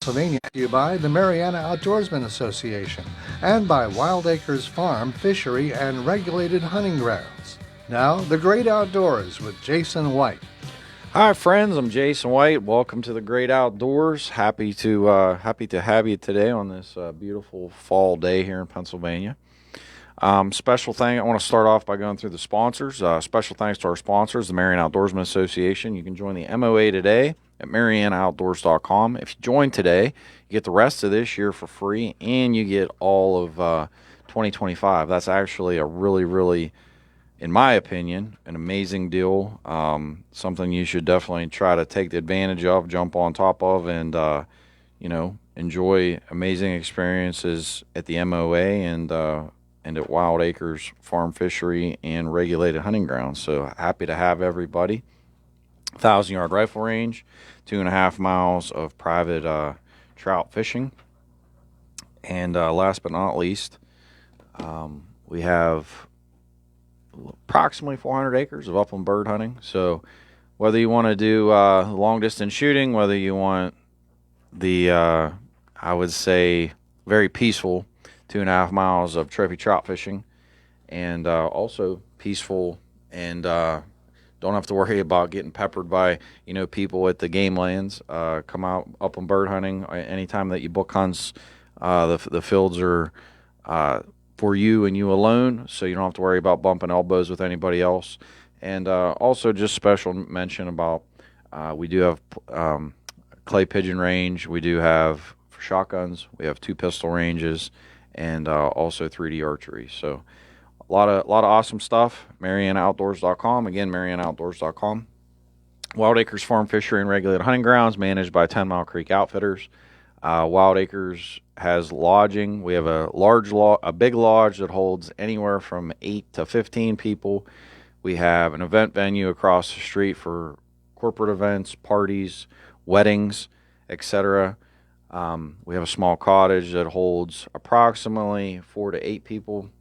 Pennsylvania, to you by the Mariana Outdoorsman Association and by Wild Acres Farm, Fishery, and Regulated Hunting Grounds. Now, the Great Outdoors with Jason White. Hi, friends. I'm Jason White. Welcome to the Great Outdoors. Happy to have you today on this beautiful fall day here in Pennsylvania. Special thing. I want to start off by going through the sponsors. Special thanks to our sponsors, the Mariana Outdoorsman Association. You can join the MOA today at marianaoutdoors.com. If you join today, you get the rest of this year for free, and you get all of 2025. That's actually a really, in my opinion, an amazing deal. Something you should definitely try to take the advantage of, jump on top of, and enjoy amazing experiences at the MOA and at Wild Acres Farm, Fishery, and Regulated Hunting Grounds. So happy to have everybody. 1,000-yard rifle range, 2.5 miles of private trout fishing, and last but not least, we have approximately 400 acres of upland bird hunting. So whether you want to do long distance shooting, whether you want the I would say very peaceful 2.5 miles of trophy trout fishing, and also peaceful and don't have to worry about getting peppered by people at the game lands. Come out upland bird hunting anytime that you book hunts. The fields are for you and you alone, so you don't have to worry about bumping elbows with anybody else. And also just special mention about we do have clay pigeon range. We do have for shotguns. We have 2 pistol ranges, and also 3D archery. So a lot of awesome stuff. marianaoutdoors.com. Again, marianaoutdoors.com. Wild Acres Farm, Fishery, and Regulated Hunting Grounds, managed by 10 Mile Creek Outfitters. Wild Acres has lodging. We have a big lodge that holds anywhere from 8 to 15 people. We have an event venue across the street for corporate events, parties, weddings, etc. We have a small cottage that holds approximately 4 to 8 people,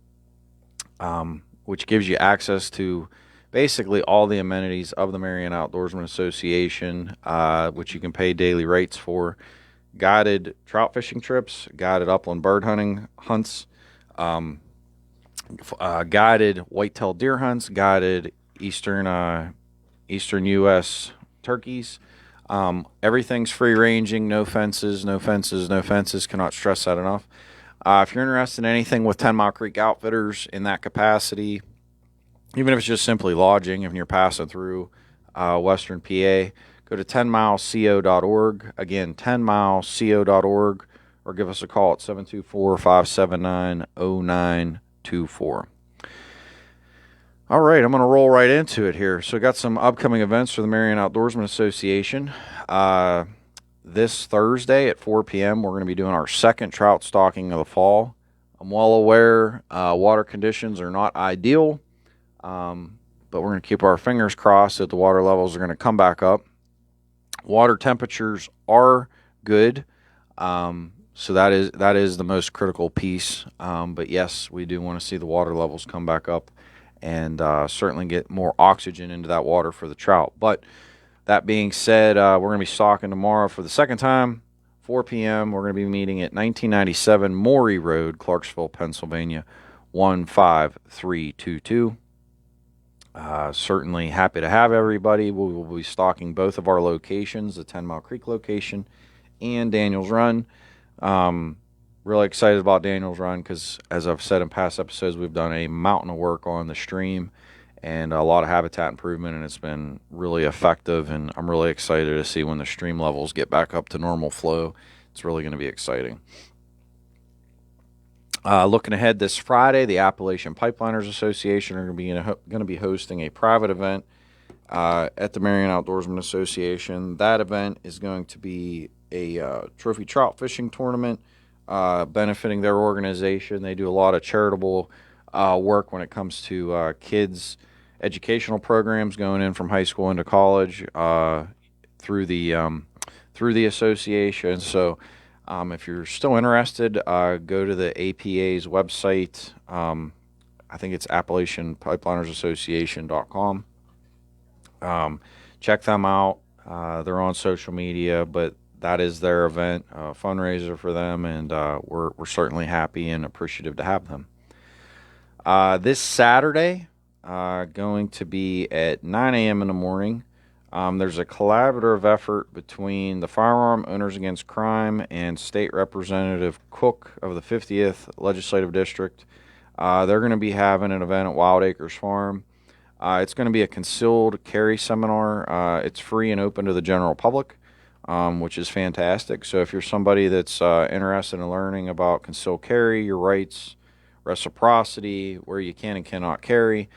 which gives you access to basically all the amenities of the Mariana Outdoorsman Association, which you can pay daily rates for. Guided trout fishing trips, guided upland bird hunting hunts, guided whitetail deer hunts, guided eastern U.S. turkeys. Everything's free ranging, no fences. Cannot stress that enough. If you're interested in anything with 10 Mile Creek Outfitters in that capacity, even if it's just simply lodging, if you're passing through Western PA, go to 10mileco.org. Again, 10mileco.org, or give us a call at 724-579-0924. All right, I'm going to roll right into it here. So I got some upcoming events for the Mariana Outdoorsman Association. This Thursday at 4 p.m., we're going to be doing our second trout stalking of the fall. I'm well aware water conditions are not ideal, but we're going to keep our fingers crossed that the water levels are going to come back up. Water temperatures are good, so that is the most critical piece. But yes, we do want to see the water levels come back up and certainly get more oxygen into that water for the trout. But that being said, we're going to be stalking tomorrow for the second time, 4 p.m. We're going to be meeting at 1997 Morey Road, Clarksville, Pennsylvania, 15322. Certainly happy to have everybody. We will be stalking both of our locations, the 10 Mile Creek location and Daniels Run. Really excited about Daniels Run because, as I've said in past episodes, we've done a mountain of work on the stream and a lot of habitat improvement, and it's been really effective, and I'm really excited to see when the stream levels get back up to normal flow. It's really going to be exciting. Looking ahead this Friday, the Appalachian Pipeliners Association are going to be hosting a private event at the Mariana Outdoorsman Association. That event is going to be a trophy trout fishing tournament benefiting their organization. They do a lot of charitable work when it comes to kids' educational programs going in from high school into college through the association. So if you're still interested, go to the APA's website. I think it's AppalachianPipelinersAssociation.com. Check them out. They're on social media, but that is their event, fundraiser for them, and we're certainly happy and appreciative to have them. This Saturday, going to be at 9 a.m. in the morning. There's a collaborative effort between the Firearm Owners Against Crime and State Representative Cook of the 50th Legislative District. They're going to be having an event at Wild Acres Farm. It's going to be a concealed carry seminar. It's free and open to the general public, which is fantastic. So if you're somebody that's interested in learning about concealed carry, your rights, reciprocity, where you can and cannot carry,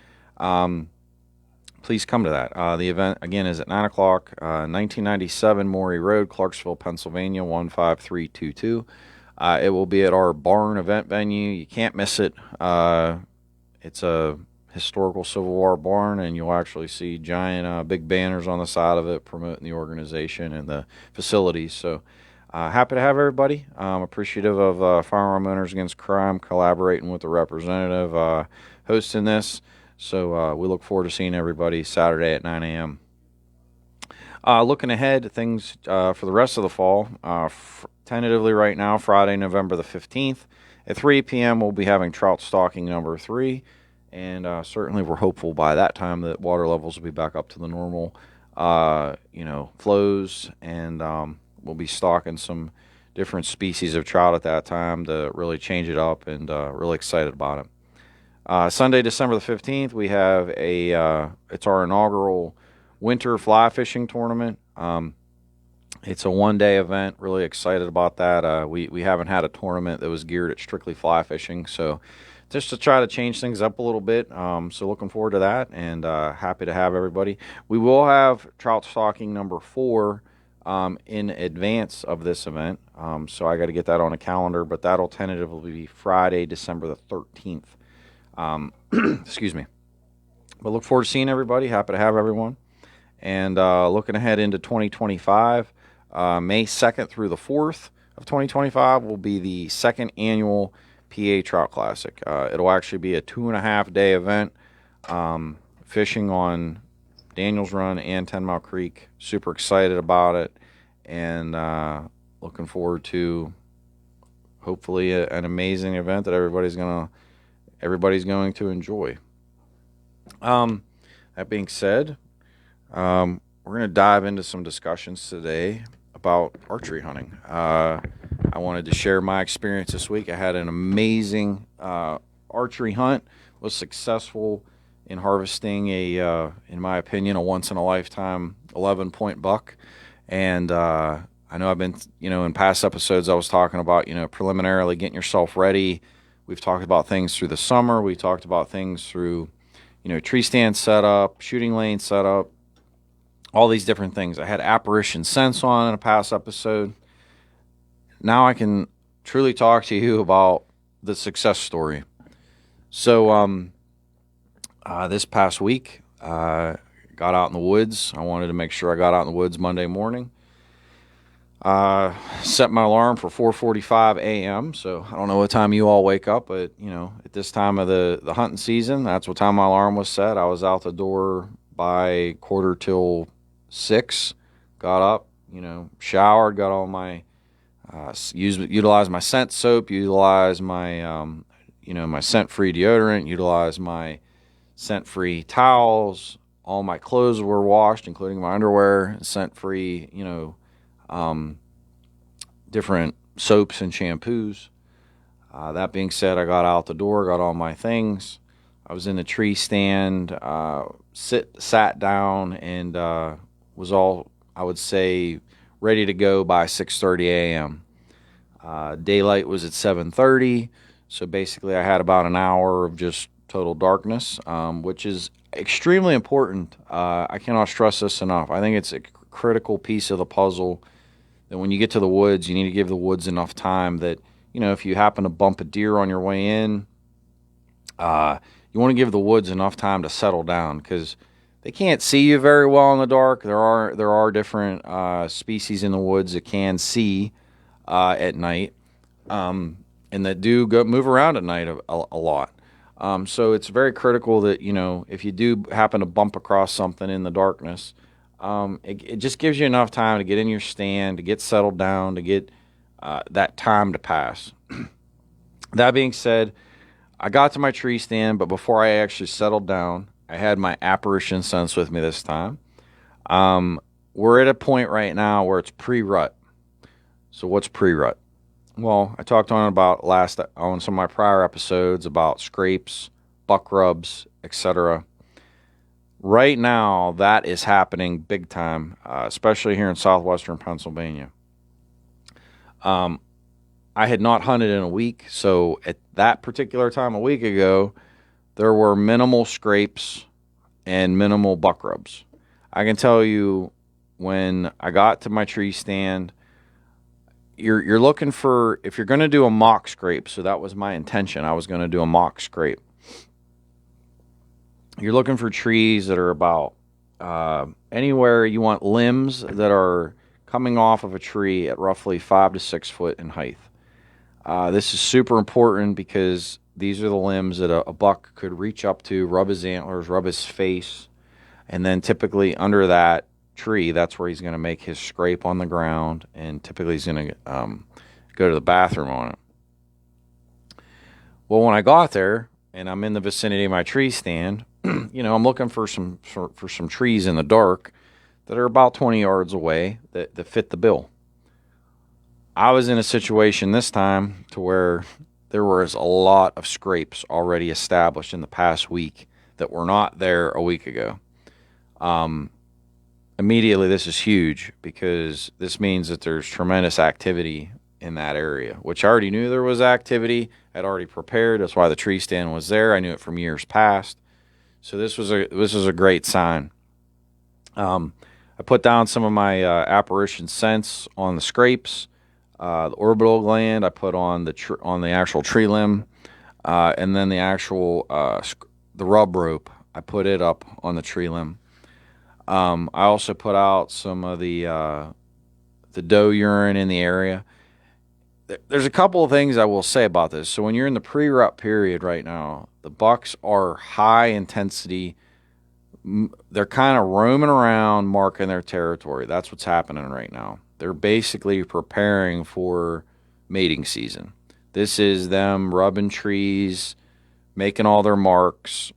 please come to that. The event, again, is at 9 o'clock, 1997 Morey Road, Clarksville, Pennsylvania, 15322. It will be at our barn event venue. You can't miss it. It's a historical Civil War barn, and you'll actually see giant big banners on the side of it promoting the organization and the facilities. So happy to have everybody. Appreciative of Firearm Owners Against Crime collaborating with the representative hosting this. So we look forward to seeing everybody Saturday at 9 a.m. Looking ahead to things for the rest of the fall, tentatively right now, Friday, November the 15th, at 3 p.m., we'll be having trout stalking number 3, and certainly we're hopeful by that time that water levels will be back up to the normal, flows, and we'll be stalking some different species of trout at that time to really change it up, and really excited about it. Sunday, December the 15th, we have it's our inaugural winter fly fishing tournament. It's a one-day event. Really excited about that. We haven't had a tournament that was geared at strictly fly fishing, so just to try to change things up a little bit. So looking forward to that, and happy to have everybody. We will have trout stalking number 4 in advance of this event, so I got to get that on a calendar, but that'll tentatively be Friday, December the 13th. Excuse me. But look forward to seeing everybody. Happy to have everyone. And looking ahead into 2025, May 2nd through the 4th of 2025 will be the second annual PA Trout Classic. It'll actually be a 2.5-day event, fishing on Daniels Run and 10 Mile Creek. Super excited about it, and looking forward to hopefully an amazing event that everybody's going to enjoy. That being said, we're going to dive into some discussions today about archery hunting. I wanted to share my experience this week. I had an amazing archery hunt. Was successful in harvesting in my opinion, a once-in-a-lifetime 11-point buck. And I know I've been, in past episodes I was talking about, preliminarily getting yourself ready. We've talked about things through the summer. We talked about things through, tree stand setup, shooting lane setup, all these different things. I had apparition sense on in a past episode. Now I can truly talk to you about the success story. So this past week, got out in the woods. I wanted to make sure I got out in the woods Monday morning. Set my alarm for 4:45 a.m. So I don't know what time you all wake up, but at this time of the hunting season, that's what time my alarm was set. I was out the door by 5:45. Got up, showered, got all my utilized my scent soap, utilized my my scent-free deodorant, utilized my scent-free towels. All my clothes were washed, including my underwear, scent-free, different soaps and shampoos. That being said, I got out the door, got all my things. I was in the tree stand, sat down, and was all, I would say, ready to go by 6:30 a.m. Daylight was at 7:30, so basically I had about an hour of just total darkness, which is extremely important. I cannot stress this enough. I think it's a critical piece of the puzzle that when you get to the woods, you need to give the woods enough time that, if you happen to bump a deer on your way in, you want to give the woods enough time to settle down, because they can't see you very well in the dark. There are different species in the woods that can see at night, and that do move around at night a lot. So it's very critical that, if you do happen to bump across something in the darkness, it just gives you enough time to get in your stand, to get settled down, to get that time to pass. That being said, I got to my tree stand, but before I actually settled down, I had my apparition sense with me this time. We're at a point right now where it's pre-rut. So what's pre-rut? Well, I talked on some of my prior episodes about scrapes, buck rubs, etc. Right now, that is happening big time, especially here in southwestern Pennsylvania. I had not hunted in a week, so at that particular time a week ago, there were minimal scrapes and minimal buck rubs. I can tell you, when I got to my tree stand, you're looking for, if you're going to do a mock scrape, so that was my intention. I was going to do a mock scrape. You're looking for trees that are about anywhere, you want limbs that are coming off of a tree at roughly 5 to 6 foot in height. This is super important because these are the limbs that a buck could reach up to, rub his antlers, rub his face, and then typically under that tree, that's where he's going to make his scrape on the ground, and typically he's going to go to the bathroom on it. Well, when I got there and I'm in the vicinity of my tree stand, I'm looking for some trees in the dark that are about 20 yards away that fit the bill. I was in a situation this time to where there was a lot of scrapes already established in the past week that were not there a week ago. Immediately, this is huge because this means that there's tremendous activity in that area, which I already knew there was activity. I'd already prepared. That's why the tree stand was there. I knew it from years past. So this was a great sign. I put down some of my apparition scents on the scrapes, the orbital gland. I put on the actual tree limb, and then the actual the rub rope. I put it up on the tree limb. I also put out some of the doe urine in the area. There's a couple of things I will say about this. So when you're in the pre-rut period right now, the bucks are high intensity. They're kind of roaming around, marking their territory. That's what's happening right now. They're basically preparing for mating season. This is them rubbing trees, making all their marks,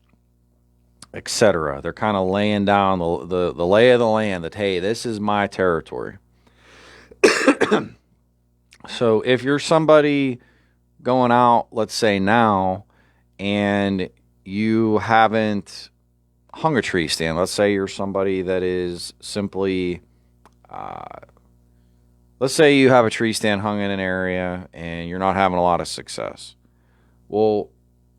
etc. They're kind of laying down the lay of the land that, hey, this is my territory. So if you're somebody going out, let's say now, and you haven't hung a tree stand, let's say you're somebody that is simply, let's say you have a tree stand hung in an area and you're not having a lot of success. Well,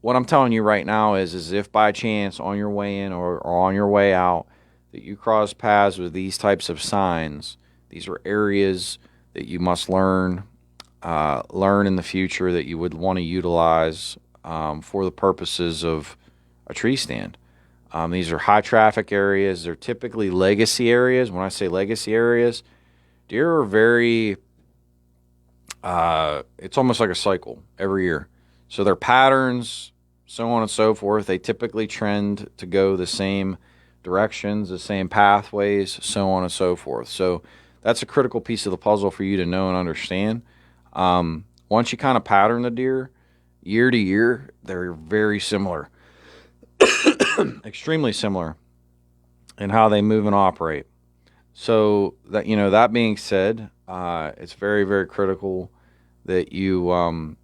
what I'm telling you right now is if by chance on your way in or on your way out that you cross paths with these types of signs, these are areas that you must learn in the future that you would want to utilize for the purposes of a tree stand. These are high traffic areas. They're typically legacy areas. When I say legacy areas, deer are very, it's almost like a cycle every year. So their patterns, so on and so forth, they typically trend to go the same directions, the same pathways, so on and so forth. So that's a critical piece of the puzzle for you to know and understand. Once you kind of pattern the deer, year to year, they're very similar, extremely similar in how they move and operate. So that, that being said, it's very, very critical that you,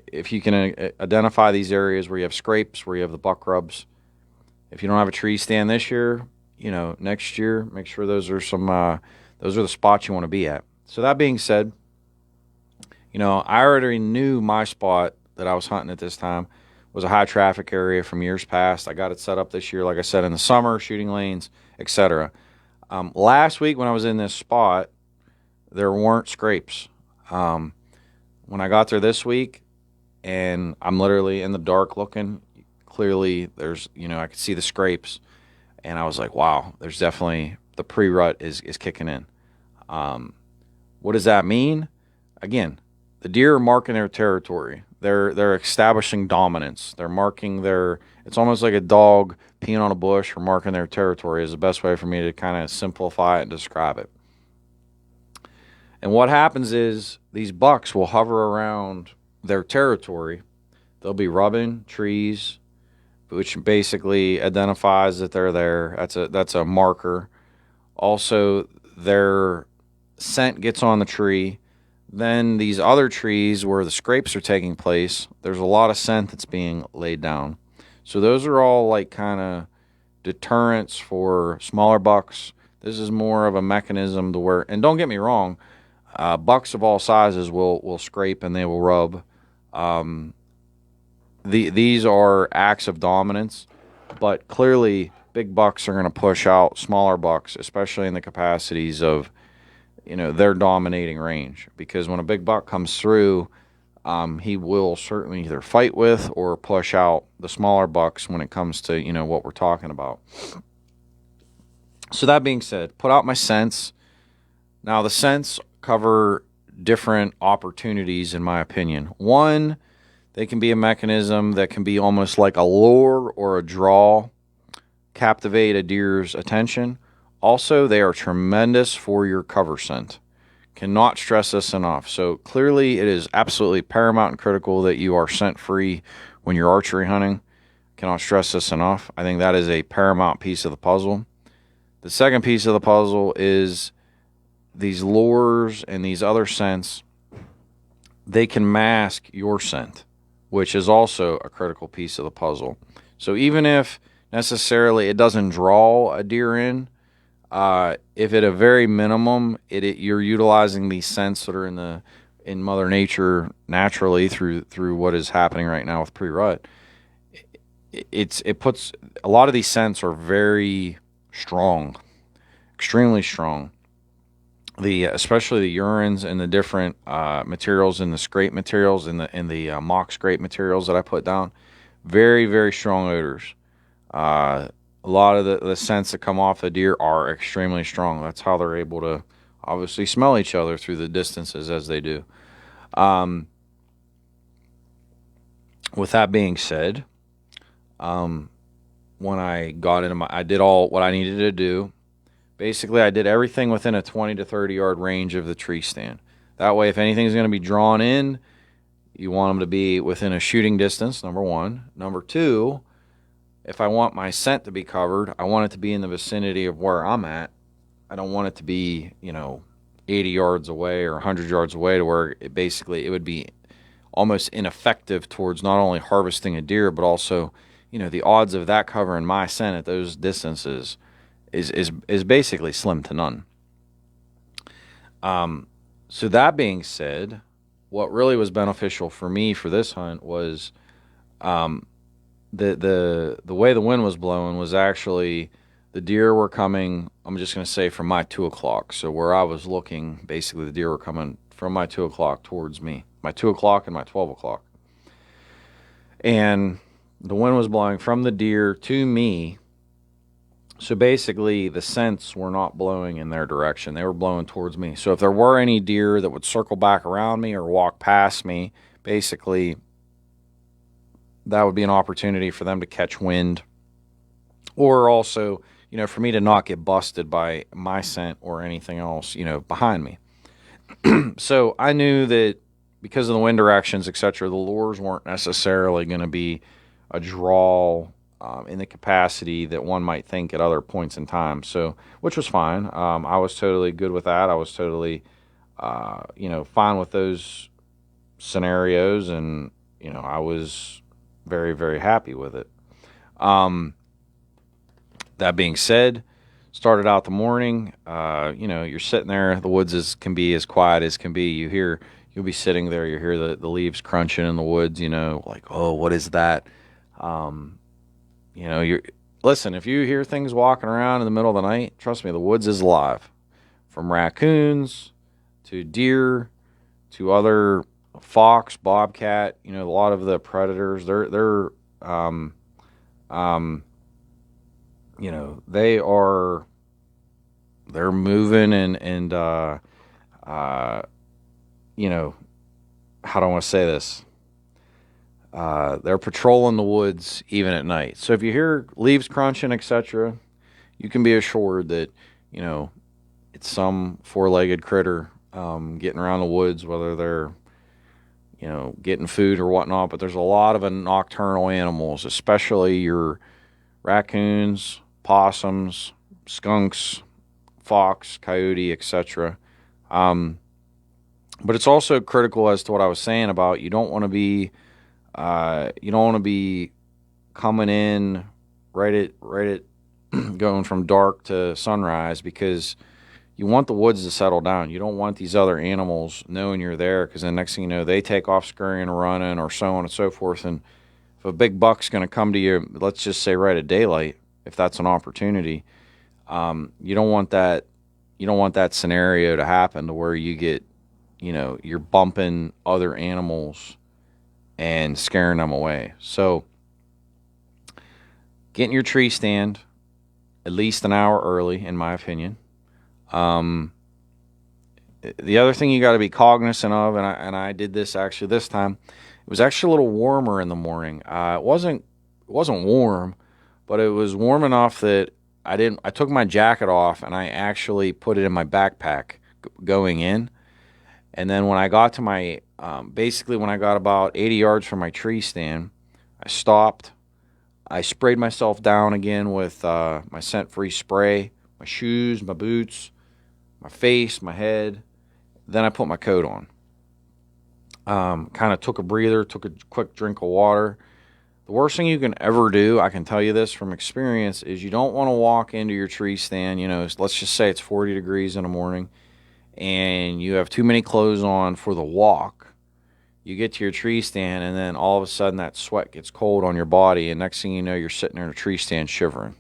if you can identify these areas where you have scrapes, where you have the buck rubs. If you don't have a tree stand this year, next year, make sure those are the spots you want to be at. So that being said, I already knew my spot that I was hunting at this time was a high traffic area from years past. I got it set up this year, like I said, in the summer, shooting lanes, etc. Last week when I was in this spot, there weren't scrapes. When I got there this week, and I'm literally in the dark looking, clearly there's, I could see the scrapes, and I was like, wow, there's definitely, the pre-rut is kicking in. What does that mean? Again, the deer are marking their territory. They're establishing dominance. They're marking their. It's almost like a dog peeing on a bush or marking their territory is the best way for me to kind of simplify it and describe it. And what happens is these bucks will hover around their territory. They'll be rubbing trees, which basically identifies that they're there. That's a marker. Also, their scent gets on the tree. Then these other trees where the scrapes are taking place, there's a lot of scent that's being laid down. So those are all like kind of deterrents for smaller bucks. This is more of a mechanism to where, and don't get me wrong, bucks of all sizes will scrape and they will rub. These are acts of dominance, but clearly big bucks are going to push out smaller bucks, especially in the capacities of, their dominating range. Because when a big buck comes through, he will certainly either fight with or push out the smaller bucks when it comes to, what we're talking about. So that being said, put out my scents. Now the scents cover different opportunities, in my opinion. One, they can be a mechanism that can be almost like a lure or a draw, captivate a deer's attention. Also, they are tremendous for your cover scent. Cannot stress this enough. So clearly it is absolutely paramount and critical that you are scent free when you're archery hunting. Cannot stress this enough. I think that is a paramount piece of the puzzle. The second piece of the puzzle is these lures and these other scents. They can mask your scent, which is also a critical piece of the puzzle. So even if necessarily it doesn't draw a deer in, if at a very minimum you're utilizing these scents that are in Mother Nature naturally through what is happening right now with pre-rut, it puts a lot of these scents are very strong, extremely strong. Especially the urines and the different materials and the scrape materials and the mock scrape materials that I put down, very, very strong odors. A lot of the scents that come off the deer are extremely strong. That's how they're able to obviously smell each other through the distances as they do. With that being said, when I got into I did all what I needed to do. Basically, I did everything within a 20 to 30 yard range of the tree stand. That way, if anything's going to be drawn in, you want them to be within a shooting distance, number one. Number two, if I want my scent to be covered, I want it to be in the vicinity of where I'm at. I don't want it to be, 80 yards away or 100 yards away to where it would be almost ineffective towards not only harvesting a deer, but also, the odds of that covering my scent at those distances is basically slim to none. So that being said, what really was beneficial for me for this hunt was the way the wind was blowing was actually the deer were coming, I'm just going to say from my 2 o'clock. So where I was looking, basically the deer were coming from my 2 o'clock towards me, my 2 o'clock and my 12 o'clock. And the wind was blowing from the deer to me. So basically the scents were not blowing in their direction. They were blowing towards me. So if there were any deer that would circle back around me or walk past me, basically that would be an opportunity for them to catch wind, or also, for me to not get busted by my scent or anything else, behind me. So I knew that because of the wind directions, etc., the lures weren't necessarily going to be a draw in the capacity that one might think at other points in time. So, which was fine. I was totally good with that. I was totally, fine with those scenarios, and I was very, very happy with it. That being said, started out the morning. You're sitting there. The woods can be as quiet as can be. You'll be sitting there. You hear the leaves crunching in the woods. Like, oh, what is that? Listen. If you hear things walking around in the middle of the night, trust me, the woods is alive. From raccoons to deer to other fox, bobcat. A lot of the predators. They're moving and how do I want to say this? They're patrolling the woods even at night. So if you hear leaves crunching, etc., you can be assured that, it's some four-legged critter getting around the woods, whether they're, getting food or whatnot. But there's a lot of nocturnal animals, especially your raccoons, possums, skunks, fox, coyote, etc. But it's also critical as to what I was saying about you don't want to be coming in right at going from dark to sunrise, because you want the woods to settle down. You don't want these other animals knowing you're there, because the next thing you know, they take off scurrying or running or so on and so forth. And if a big buck's going to come to you, let's just say right at daylight, if that's an opportunity, you don't want that. You don't want that scenario to happen to where you get, you're bumping other animals and scaring them away. So get in your tree stand at least an hour early, in my opinion. The other thing you got to be cognizant of, and I did this actually this time, it was actually a little warmer in the morning. It wasn't warm, but it was warm enough that I took my jacket off and I actually put it in my backpack going in. And then when I got to my, basically when I got about 80 yards from my tree stand, I stopped. I sprayed myself down again with my scent-free spray, my shoes, my boots, my face, my head. Then I put my coat on. Kind of took a breather, took a quick drink of water. The worst thing you can ever do, I can tell you this from experience, is you don't want to walk into your tree stand. Let's just say it's 40 degrees in the morning and you have too many clothes on for the walk. You get to your tree stand and then all of a sudden that sweat gets cold on your body, and next thing you know, you're sitting in a tree stand shivering.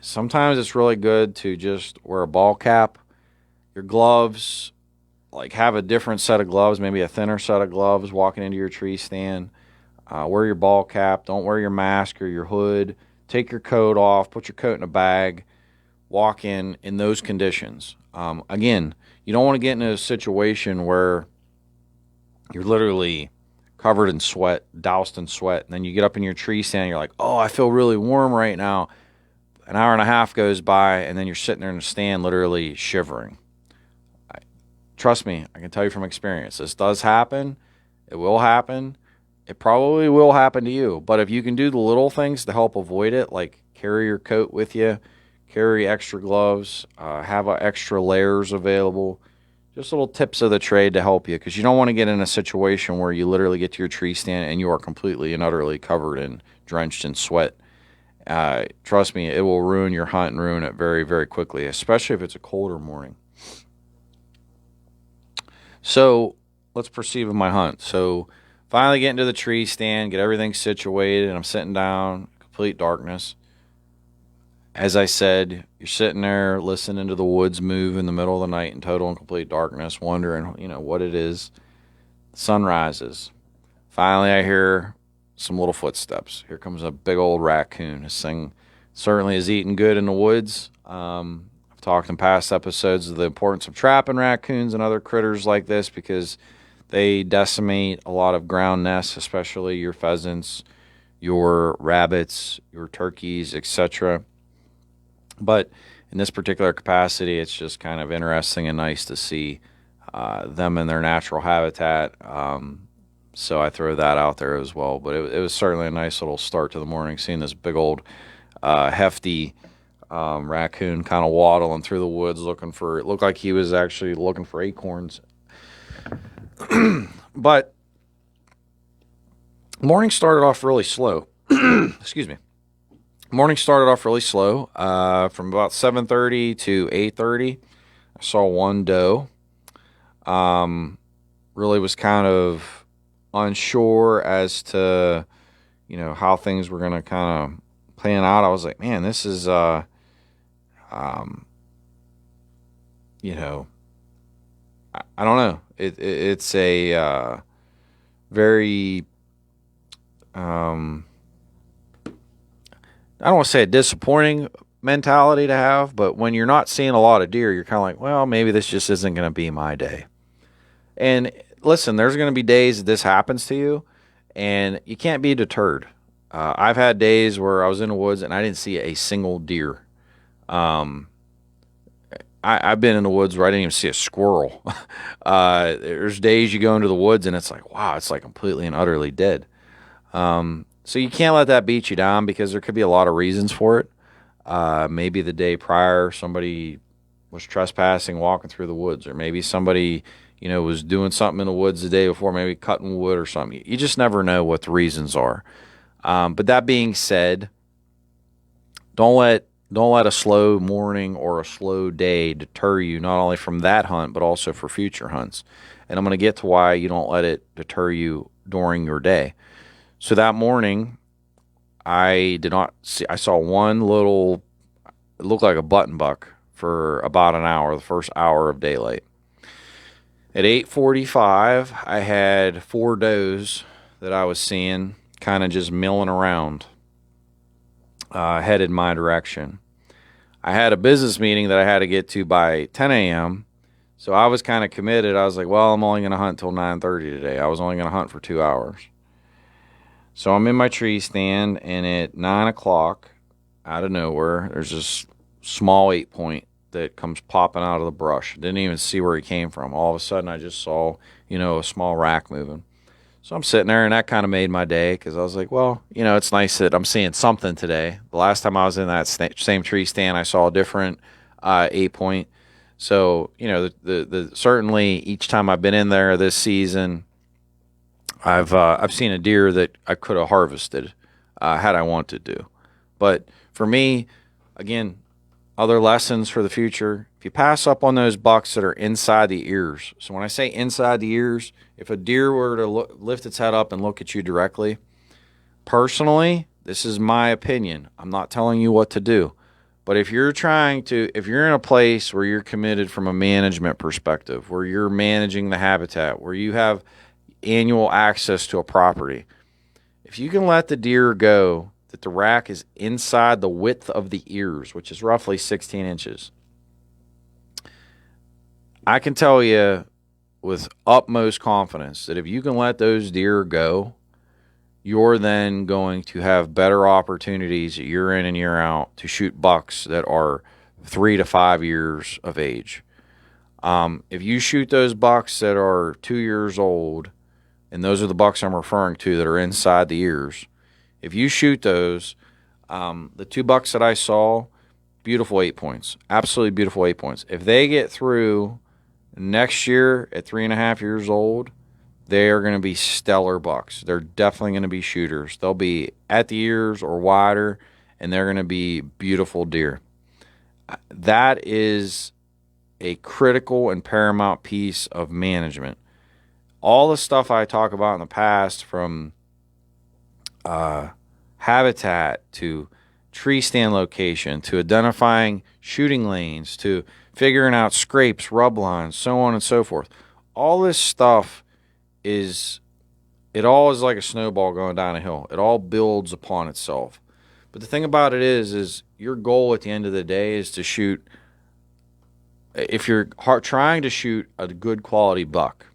Sometimes it's really good to just wear a ball cap, your gloves, like have a different set of gloves, maybe a thinner set of gloves walking into your tree stand. Wear your ball cap. Don't wear your mask or your hood. Take your coat off. Put your coat in a bag. Walk in those conditions. Again, you don't want to get into a situation where you're literally covered in sweat, doused in sweat, and then you get up in your tree stand and you're like, oh, I feel really warm right now. An hour and a half goes by, and then you're sitting there in the stand literally shivering. Trust me, I can tell you from experience. This does happen. It will happen. It probably will happen to you. But if you can do the little things to help avoid it, like carry your coat with you, carry extra gloves, have extra layers available, just little tips of the trade to help you, because you don't want to get in a situation where you literally get to your tree stand and you are completely and utterly covered and drenched in sweat. Trust me, it will ruin your hunt and ruin it very, very quickly, especially if it's a colder morning. So let's proceed with my hunt. So finally get into the tree stand, get everything situated, and I'm sitting down, complete darkness. As I said, you're sitting there listening to the woods move in the middle of the night in total and complete darkness, wondering, what it is. The sun rises. Finally, I hear some little footsteps. Here comes a big old raccoon. This thing certainly is eating good in the woods. I've talked in past episodes of the importance of trapping raccoons and other critters like this, because they decimate a lot of ground nests, especially your pheasants, your rabbits, your turkeys, etc. But in this particular capacity, it's just kind of interesting and nice to see them in their natural habitat. So I throw that out there as well. But it was certainly a nice little start to the morning, seeing this big old hefty raccoon kind of waddling through the woods it looked like he was actually looking for acorns. But morning started off really slow. Excuse me. Morning started off really slow. From about 7:30 to 8:30, I saw one doe. Really was kind of unsure as to, how things were going to kind of pan out. I was like, man, this is, I don't know. It's a very, I don't want to say a disappointing mentality to have, but when you're not seeing a lot of deer, you're kind of like, well, maybe this just isn't going to be my day. And listen, there's going to be days that this happens to you, and you can't be deterred. I've had days where I was in the woods and I didn't see a single deer. Um, I've been in the woods where I didn't even see a squirrel. There's days you go into the woods and it's like, wow, it's like completely and utterly dead. So you can't let that beat you down because there could be a lot of reasons for it. Maybe the day prior, somebody was trespassing, walking through the woods, or maybe somebody, was doing something in the woods the day before, maybe cutting wood or something. You just never know what the reasons are. But that being said, don't let a slow morning or a slow day deter you, not only from that hunt, but also for future hunts. And I'm going to get to why you don't let it deter you during your day. So that morning, I saw one little, it looked like a button buck for about an hour, the first hour of daylight. At 8:45, I had 4 does that I was seeing kind of just milling around, headed my direction. I had a business meeting that I had to get to by 10 a.m., so I was kind of committed. I was like, well, I'm only going to hunt till 9:30 today. I was only going to hunt for 2 hours. So I'm in my tree stand, and at 9 o'clock, out of nowhere, there's this small 8-point that comes popping out of the brush. Didn't even see where he came from. All of a sudden, I just saw, a small rack moving. So I'm sitting there, and that kind of made my day because I was like, well, it's nice that I'm seeing something today. The last time I was in that same tree stand, I saw a different 8-point. So, certainly each time I've been in there this season, I've seen a deer that I could have harvested had I wanted to. But for me, again, other lessons for the future, if you pass up on those bucks that are inside the ears. So when I say inside the ears, if a deer were to lift its head up and look at you directly, personally, this is my opinion. I'm not telling you what to do. But if you're in a place where you're committed from a management perspective, where you're managing the habitat, where you have annual access to a property, if you can let the deer go that the rack is inside the width of the ears, which is roughly 16 inches, I can tell you with utmost confidence that if you can let those deer go, you're then going to have better opportunities year in and year out to shoot bucks that are 3 to 5 years of age. If you shoot those bucks that are 2 years old, and those are the bucks I'm referring to that are inside the ears, if you shoot those, the 2 bucks that I saw, beautiful 8 points, absolutely beautiful 8 points. If they get through next year at 3.5 years old, they are going to be stellar bucks. They're definitely going to be shooters. They'll be at the ears or wider, and they're going to be beautiful deer. That is a critical and paramount piece of management. All the stuff I talk about in the past, from habitat to tree stand location to identifying shooting lanes to figuring out scrapes, rub lines, so on and so forth. All this stuff it all is like a snowball going down a hill. It all builds upon itself. But the thing about it is your goal at the end of the day is to shoot, if you're trying to shoot a good quality buck,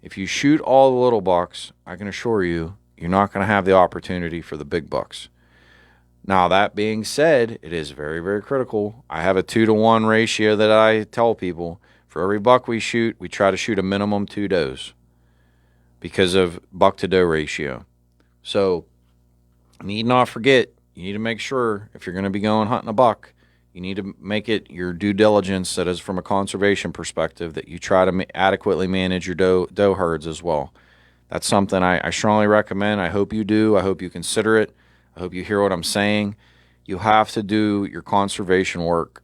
if you shoot all the little bucks, I can assure you, you're not going to have the opportunity for the big bucks. Now, that being said, it is very, very critical. I have a 2-to-1 ratio that I tell people. For every buck we shoot, we try to shoot a minimum 2 does because of buck-to-doe ratio. So, need not forget, you need to make sure, if you're going to be going hunting a buck, you need to make it your due diligence, that is from a conservation perspective, that you try to adequately manage your doe herds as well. That's something I strongly recommend. I hope you do. I hope you consider it. I hope you hear what I'm saying. You have to do your conservation work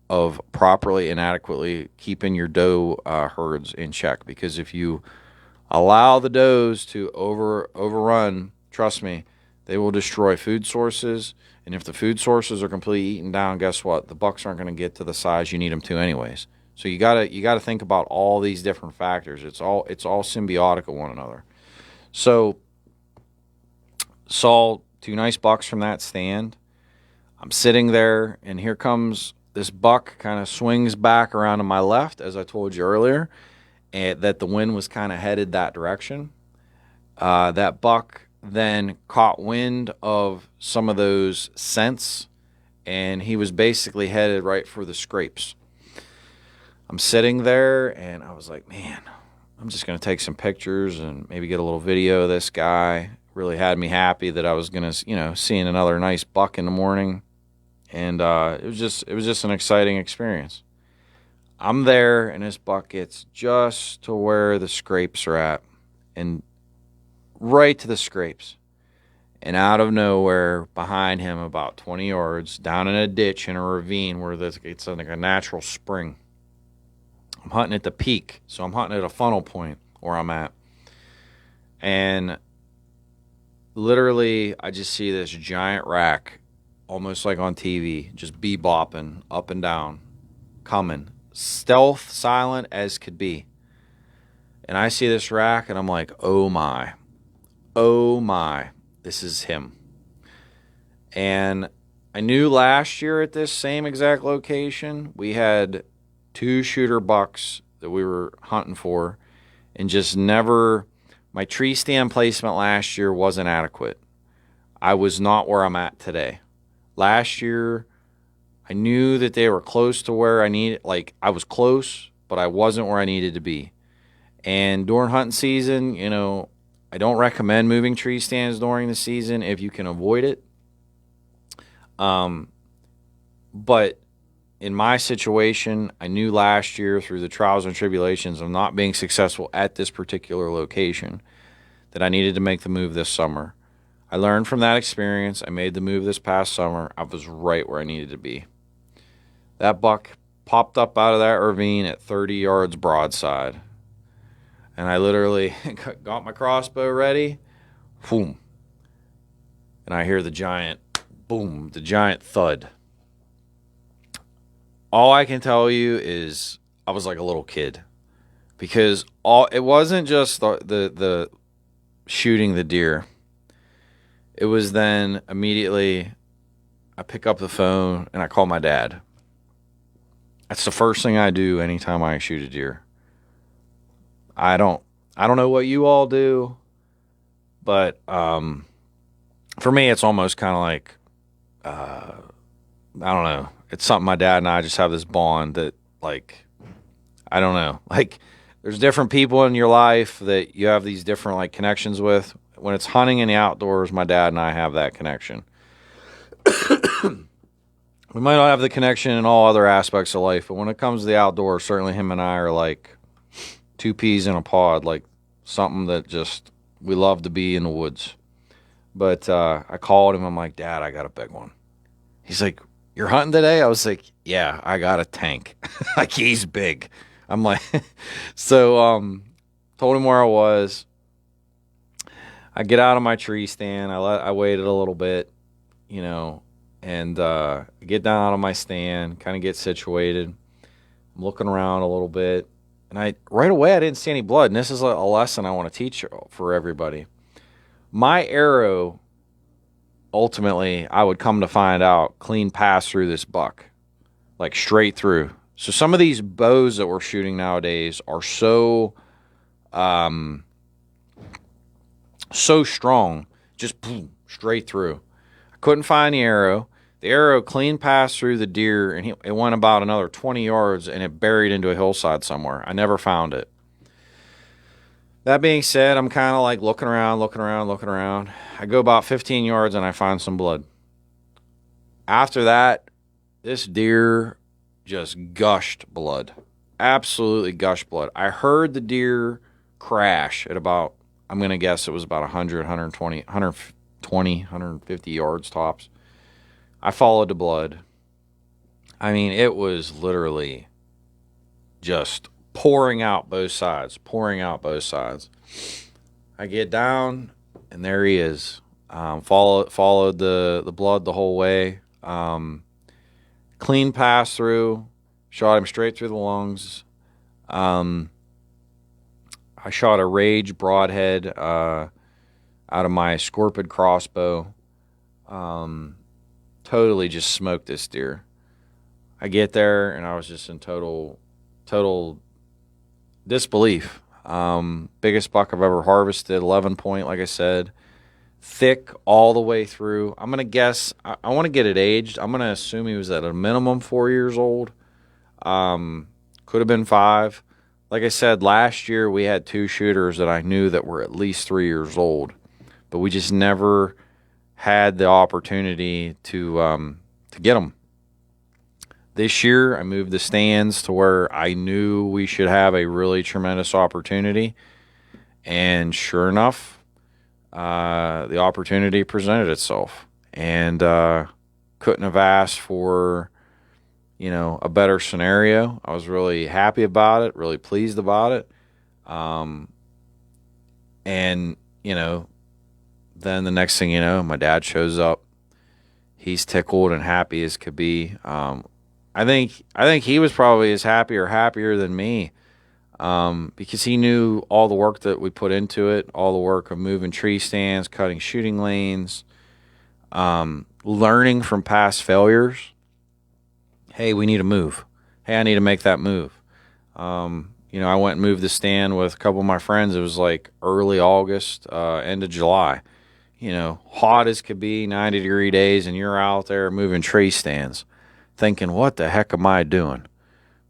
of properly and adequately keeping your doe herds in check, because if you allow the does to overrun, trust me, they will destroy food sources. And if the food sources are completely eaten down, guess what? The bucks aren't going to get to the size you need them to anyways. So you gotta think about all these different factors. It's all symbiotic of one another. So saw 2 nice bucks from that stand. I'm sitting there, and here comes this buck, kind of swings back around to my left, as I told you earlier. and that the wind was kind of headed that direction. That buck then caught wind of some of those scents, and he was basically headed right for the scrapes. I'm sitting there, and I was like, man, I'm just going to take some pictures and maybe get a little video of this guy. Really had me happy that I was going to, seeing another nice buck in the morning. And it was just an exciting experience. I'm there, and this buck gets just to where the scrapes are at, and right to the scrapes. And out of nowhere, behind him, about 20 yards, down in a ditch in a ravine where it's like a natural spring. I'm hunting at the peak, so I'm hunting at a funnel point where I'm at. And literally, I just see this giant rack, almost like on TV, just bebopping up and down, coming. Stealth, silent as could be. And I see this rack, and I'm like, oh my, this is him. And I knew last year at this same exact location, we had 2 shooter bucks that we were hunting for, and just never, my tree stand placement last year wasn't adequate. I was not where I'm at today. Last year, I knew that they were close to where I needed, like I was close, but I wasn't where I needed to be. And during hunting season, I don't recommend moving tree stands during the season if you can avoid it. But in my situation, I knew last year through the trials and tribulations of not being successful at this particular location that I needed to make the move this summer. I learned from that experience. I made the move this past summer. I was right where I needed to be. That buck popped up out of that ravine at 30 yards broadside. And I literally got my crossbow ready. Boom. And I hear the giant boom, the giant thud. All I can tell you is I was like a little kid, because it wasn't just the shooting the deer. It was then immediately I pick up the phone and I call my dad. That's the first thing I do anytime I shoot a deer. I don't know what you all do, but for me it's almost kind of like I don't know. It's something my dad and I just have this bond that, like, I don't know. Like, there's different people in your life that you have these different, like, connections with. When it's hunting in the outdoors, my dad and I have that connection. We might not have the connection in all other aspects of life, but when it comes to the outdoors, certainly him and I are like 2 peas in a pod, like something that just, we love to be in the woods. But I called him. I'm like, Dad, I got a big one. He's like, you're hunting today? I was like, yeah, I got a tank. Like, he's big. I'm like, so told him where I was. I get out of my tree stand. I waited a little bit, and get down out of my stand, kind of get situated. I'm looking around a little bit, and right away I didn't see any blood. And this is a lesson I want to teach for everybody. My arrow, ultimately, I would come to find out, clean pass through this buck, like straight through. So some of these bows that we're shooting nowadays are so strong, just boom, straight through. I couldn't find the arrow. The arrow clean passed through the deer, and it went about another 20 yards, and it buried into a hillside somewhere. I never found it. That being said, I'm kind of like looking around. I go about 15 yards, and I find some blood. After that, this deer just gushed blood. Absolutely gushed blood. I heard the deer crash at about, I'm going to guess it was about 100, 120, 150 yards tops. I followed the blood. I mean, it was literally just pouring out both sides. I get down, and there he is. Followed the blood the whole way. Clean pass through. Shot him straight through the lungs. I shot a Rage broadhead out of my Scorpid crossbow. Totally just smoked this deer. I get there, and I was just in total disbelief. Biggest buck I've ever harvested, 11 point, like I said, thick all the way through. I'm going to guess, I want to get it aged. I'm going to assume he was at a minimum 4 years old. Could have been 5. Like I said, last year we had 2 shooters that I knew that were at least 3 years old, but we just never had the opportunity to get them. This year, I moved the stands to where I knew we should have a really tremendous opportunity, and sure enough, the opportunity presented itself, and couldn't have asked for, a better scenario. I was really happy about it, really pleased about it, and then the next thing you know, my dad shows up. He's tickled and happy as could be. I think he was probably as happy or happier than me, because he knew all the work that we put into it, all the work of moving tree stands, cutting shooting lanes, learning from past failures. Hey, we need to move. Hey, I need to make that move. I went and moved the stand with a couple of my friends. It was like early August, end of July. Hot as could be, 90-degree days, and you're out there moving tree stands, thinking, what the heck am I doing?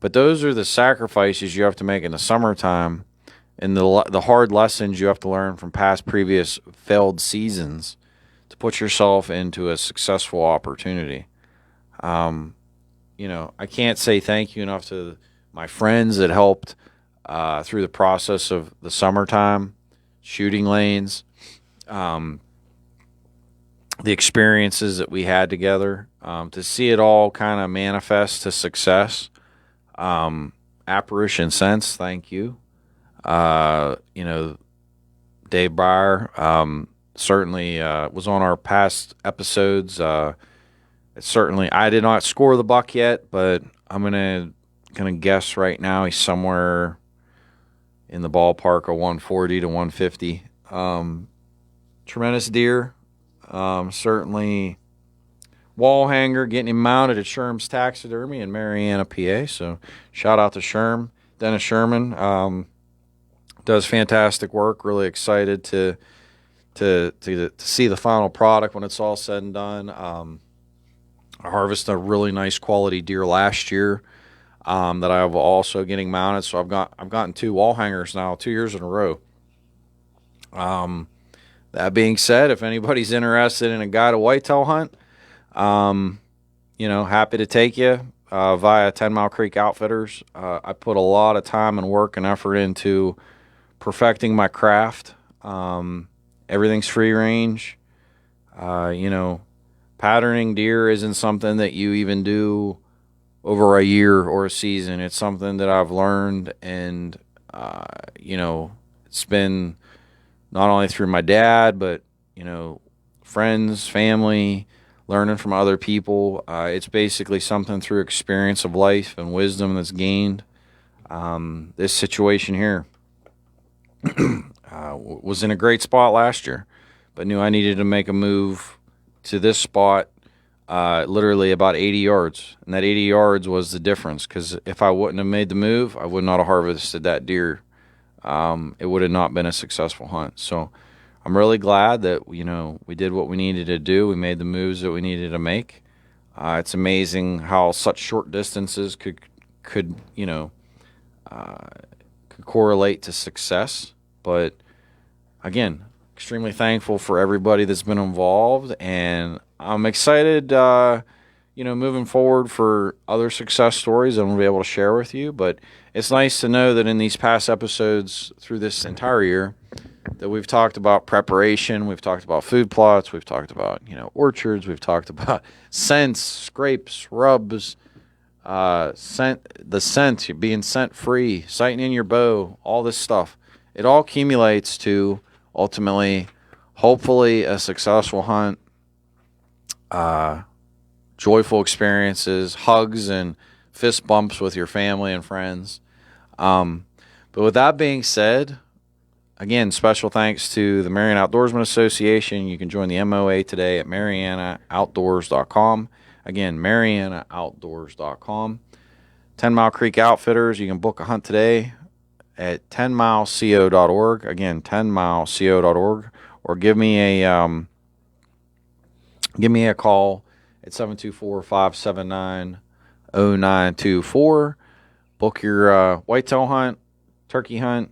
But those are the sacrifices you have to make in the summertime, and the hard lessons you have to learn from previous failed seasons to put yourself into a successful opportunity. I can't say thank you enough to my friends that helped through the process of the summertime, shooting lanes, the experiences that we had together, to see it all kind of manifest to success. Apparition Sense, thank you. Dave Breyer certainly was on our past episodes. I did not score the buck yet, but I'm gonna guess right now he's somewhere in the ballpark of 140 to 150. Tremendous deer. Certainly wall hanger, getting him mounted at Sherm's Taxidermy in Marianna, PA. So shout out to Sherm. Dennis Sherman does fantastic work. Really excited to see the final product when it's all said and done. I harvested a really nice quality deer last year that I have also getting mounted. So I've gotten 2 wall hangers now, 2 years in a row. That being said, if anybody's interested in a guided whitetail hunt, happy to take you via 10 Mile Creek Outfitters. I put a lot of time and work and effort into perfecting my craft. Everything's free range. Patterning deer isn't something that you even do over a year or a season. It's something that I've learned, and it's been not only through my dad, but friends, family, learning from other people. It's basically something through experience of life and wisdom that's gained. This situation here was in a great spot last year, but knew I needed to make a move to this spot, literally about 80 yards. And that 80 yards was the difference, because if I wouldn't have made the move, I would not have harvested that deer. It would have not been a successful hunt. So I'm really glad that, we did what we needed to do. We made the moves that we needed to make. It's amazing how such short distances could correlate to success. But again, extremely thankful for everybody that's been involved, and I'm excited, moving forward for other success stories I'm going to be able to share with you. But it's nice to know that in these past episodes through this entire year that we've talked about preparation, we've talked about food plots, we've talked about, orchards, we've talked about scents, scrapes, rubs, scent, being scent free, sighting in your bow, all this stuff. It all accumulates to ultimately, hopefully, a successful hunt, joyful experiences, hugs and fist bumps with your family and friends. But with that being said, again, special thanks to the Marianna Outdoorsman Association. You can join the MOA today at MariannaOutdoors.com. Again, MariannaOutdoors.com. 10 Mile Creek Outfitters. You can book a hunt today at 10mileco.org. Again, 10mileco.org, or give me a call at 724-579-0924. Book your whitetail hunt, turkey hunt,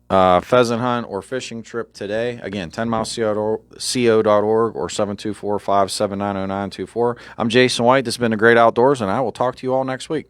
pheasant hunt, or fishing trip today. Again, 10mileco.org or 724-579-0924. I'm Jason White. This has been The Great Outdoors, and I will talk to you all next week.